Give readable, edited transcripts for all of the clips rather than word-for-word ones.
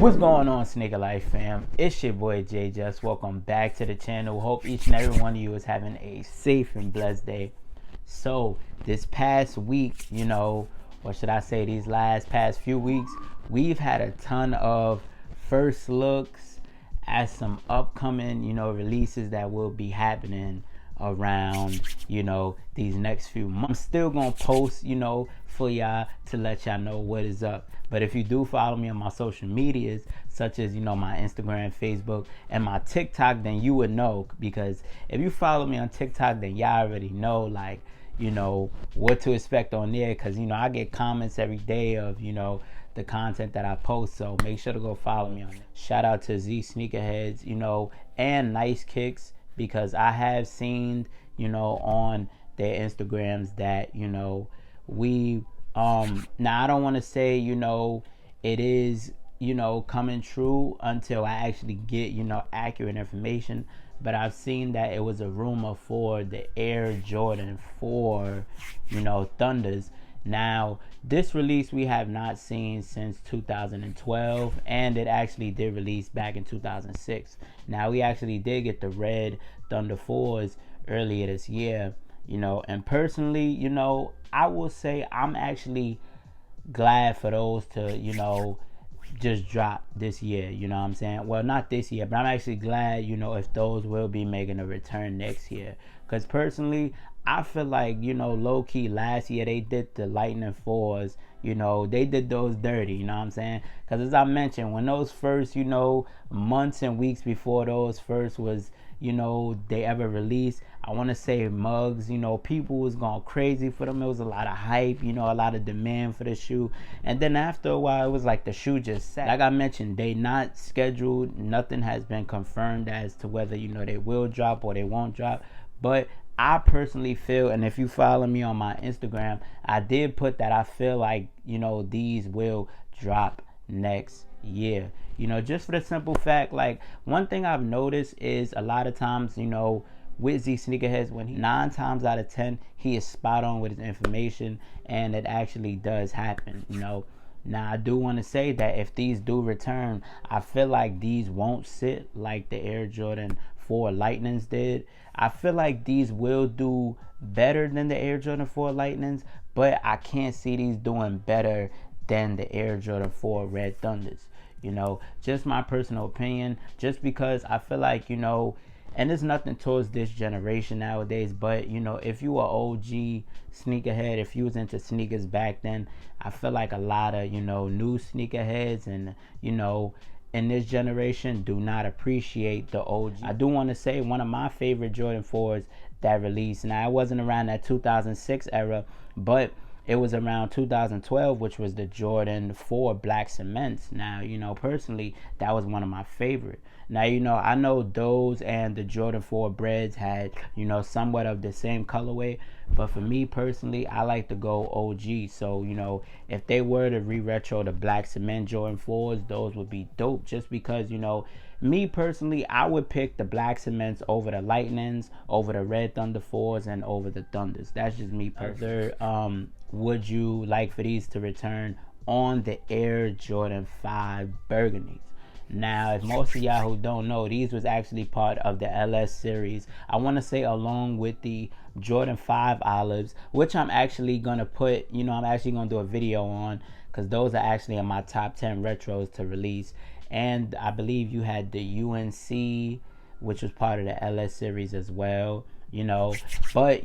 What's going on, Sneaker Life fam? It's your boy J-Jus. Welcome back to the channel. Hope each and every one of you is having a safe and blessed day. So this past week, or should I say these past few weeks, we've had a ton of first looks at some upcoming, releases that will be happening around, these next few months. I'm still gonna post, for y'all to let y'all know what is up. But if you do follow me on my social medias, such as, my Instagram, Facebook, and my TikTok, then you would know. Because if you follow me on TikTok, then y'all already know, what to expect on there. Because, I get comments every day of, the content that I post. So make sure to go follow me on it. Shout out to Z Sneakerheads, and Nice Kicks. Because I have seen, on their Instagrams that, we now I don't want to say it is coming true until I actually get accurate information, but I've seen that it was a rumor for the Air Jordan 4 Thunders. Now this release we have not seen since 2012, and it actually did release back in 2006. Now we actually did get the red Thunder 4s earlier this year, and personally, I will say I'm actually glad for those to, just drop this year, what I'm saying? Well, not this year, but I'm actually glad, if those will be making a return next year. Because personally, I feel like, low-key last year they did the Lightning 4s, they did those dirty, what I'm saying? Because as I mentioned, when those first, months and weeks before those first was, they ever released, I want to say mugs, people was going crazy for them. It was a lot of hype, a lot of demand for the shoe. And then after a while, it was like the shoe just sat. Like I mentioned, they not scheduled. Nothing has been confirmed as to whether, they will drop or they won't drop. But I personally feel, and if you follow me on my Instagram, I did put that I feel like, these will drop next year. Just for the simple fact, like, one thing I've noticed is a lot of times, with Z Sneakerheads, when 9 times out of 10 he is spot on with his information, and it actually does happen. Now I do want to say that if these do return, I feel like these won't sit like the Air Jordan 4 Lightnings did. I feel like these will do better than the Air Jordan 4 Lightnings, but I can't see these doing better than the Air Jordan 4 Red Thunders. Just my personal opinion, just because I feel like, and there's nothing towards this generation nowadays, but if you are OG sneakerhead, if you was into sneakers back then, I feel like a lot of new sneakerheads and in this generation do not appreciate the OG. I do want to say one of my favorite Jordan 4s that released, now it wasn't around that 2006 era, but it was around 2012, which was the Jordan 4 Black Cements. Now, personally, that was one of my favorite. Now, I know those and the Jordan 4 Breads had, somewhat of the same colorway. But for me personally, I like to go OG. So, if they were to re-retro the Black Cement Jordan 4s, those would be dope. Just because, me personally, I would pick the Black Cements over the Lightnings, over the Red Thunder 4s, and over the Thunders. That's just me personally. Would you like for these to return on the Air Jordan 5 Burgundies? Now, if most of y'all who don't know, these was actually part of the LS series. I want to say along with the Jordan 5 Olives, which I'm actually going to put, I'm actually going to do a video on, because those are actually in my top 10 retros to release. And I believe you had the UNC, which was part of the LS series as well, But,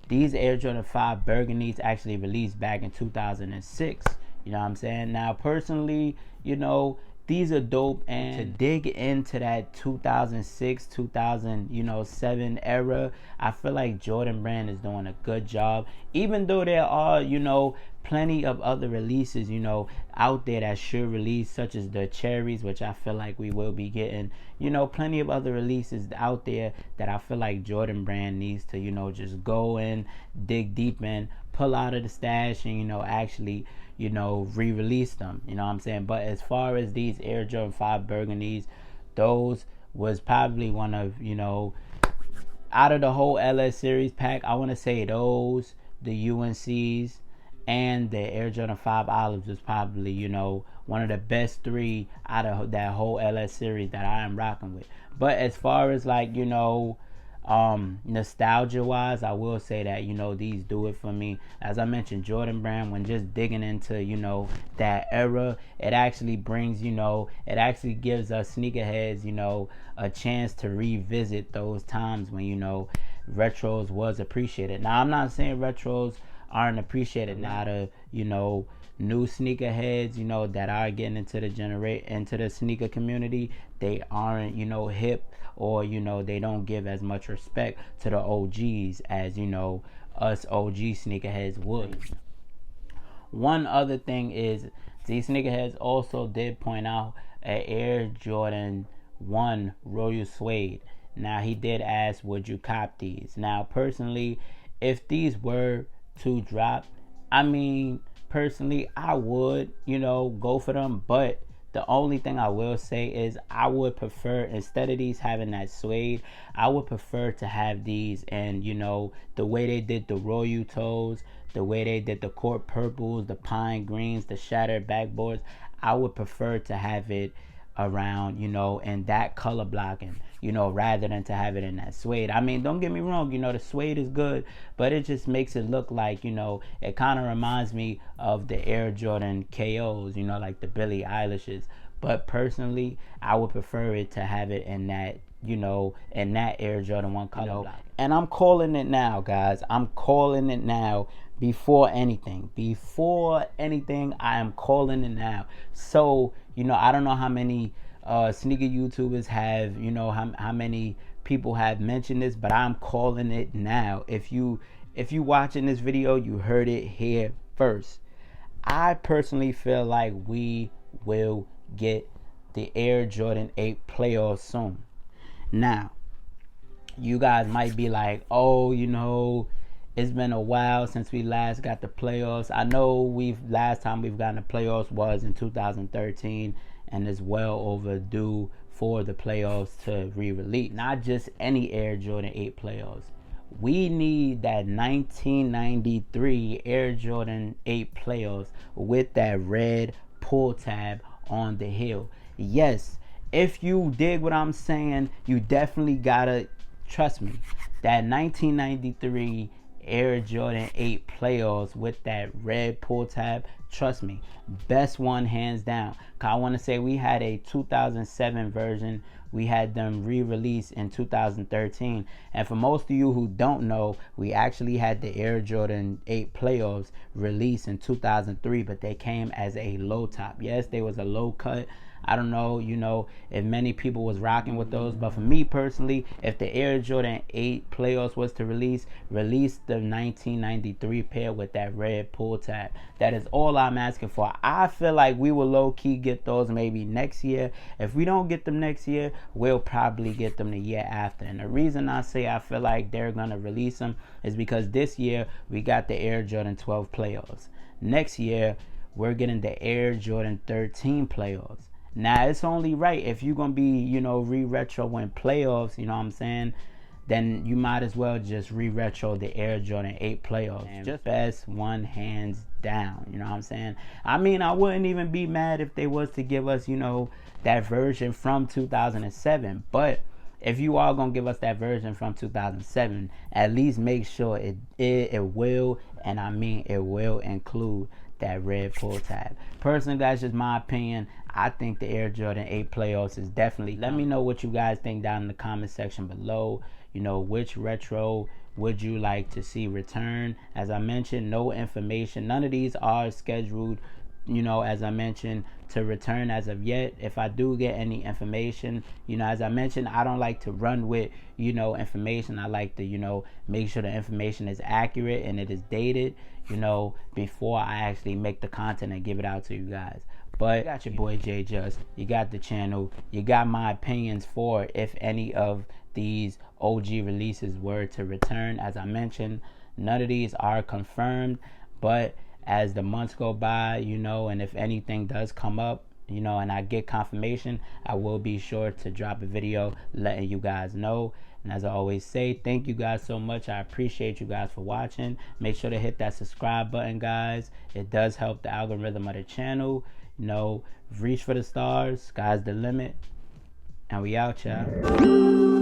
these Air Jordan 5 Burgundies actually released back in 2006. You know what I'm saying? Now, personally, these are dope, and to dig into that 2006, 2007 era, I feel like Jordan Brand is doing a good job. Even though there are, plenty of other releases, out there that should release, such as the Cherries, which I feel like we will be getting. Plenty of other releases out there that I feel like Jordan Brand needs to, just go in, dig deep in, pull out of the stash, and, actually, re-release them. You know what I'm saying? But as far as these Air Jordan 5 Burgundies, those was probably one of, out of the whole LS series pack, I want to say the UNCs, and the Air Jordan 5 Olives was probably, one of the best 3 out of that whole LS series that I am rocking with. But as far as like, you know, nostalgia wise, I will say that, you know, these do it for me. As I mentioned, Jordan Brand, when just digging into, you know, that era, it actually brings, you know, it actually gives us sneakerheads, you know, a chance to revisit those times when, you know, retros was appreciated. Now, I'm not saying retros aren't appreciated. Now, the, you know, new sneakerheads, you know, that are getting into the sneaker community, they aren't, you know, hip, or, you know, they don't give as much respect to the OGs as, you know, us OG sneakerheads would. One other thing is, these sneakerheads also did point out an Air Jordan 1 Royal Suede. Now, he did ask, would you cop these? Now, personally, if these were to drop, I mean, personally, I would, you know, go for them. But the only thing I will say is, I would prefer, instead of these having that suede, I would prefer to have these, and, you know, the way they did the royal toes, the way they did the court purples, the pine greens, the shattered backboards, I would prefer to have it around, you know, in that color blocking, you know, rather than to have it in that suede. I mean, don't get me wrong, you know, the suede is good, but it just makes it look like, you know, it kind of reminds me of the Air Jordan KOs, you know, like the Billie Eilishes. But personally, I would prefer it to have it in that, you know, in that Air Jordan 1 color, you know, block. And I'm calling it now, guys. I'm calling it now. Before anything, I am calling it now. So, you know, I don't know how many sneaker YouTubers have, you know, how many people have mentioned this, but I'm calling it now. If you watching this video, you heard it here first. I personally feel like we will get the Air Jordan 8 playoffs soon. Now, you guys might be like, oh, you know, it's been a while since we last got the playoffs. I know last time we've gotten the playoffs was in 2013, and it's well overdue for the playoffs to re-release. Not just any Air Jordan 8 playoffs. We need that 1993 Air Jordan 8 playoffs with that red pull tab on the heel. Yes, if you dig what I'm saying, you definitely gotta trust me. That 1993 Air Jordan 8 playoffs with that red pull tab, trust me, best one hands down. I want to say we had a 2007 version. We had them re-released in 2013. And for most of you who don't know, we actually had the Air Jordan 8 playoffs released in 2003, but they came as a low top. Yes, they was a low cut. I don't know, you know, if many people was rocking with those, but for me personally, if the Air Jordan 8 playoffs was to release the 1993 pair with that red pull tab. That is all I'm asking for. I feel like we will low-key get those maybe next year. If we don't get them next year, we'll probably get them the year after. And the reason I say I feel like they're going to release them is because this year we got the Air Jordan 12 playoffs. Next year, we're getting the Air Jordan 13 playoffs. Now, it's only right if you're going to be, you know, re-retro when playoffs, you know what I'm saying, then you might as well just re-retro the Air Jordan 8 playoffs. And just best one hands down, you know what I'm saying? I mean, I wouldn't even be mad if they was to give us, you know, that version from 2007. But if you are going to give us that version from 2007, at least make sure it will, and I mean it will include that red pull tab. Personally, that's just my opinion. I think the Air Jordan 8 playoffs is definitely. Let me know what you guys think down in the comment section below. You know, which retro would you like to see return? As I mentioned, no information. None of these are scheduled, you know, as I mentioned, to return as of yet. If I do get any information, you know, as I mentioned, I don't like to run with, you know, information. I like to, you know, make sure the information is accurate and it is dated, you know, before I actually make the content and give it out to you guys. But you got your boy J-Jus, you got the channel, you got my opinions for if any of these OG releases were to return. As I mentioned, none of these are confirmed, but as the months go by, you know, and if anything does come up, you know, and I get confirmation, I will be sure to drop a video letting you guys know. And as I always say, thank you guys so much. I appreciate you guys for watching. Make sure to hit that subscribe button, guys. It does help the algorithm of the channel. reach for the stars. Sky's the limit. And we out, y'all.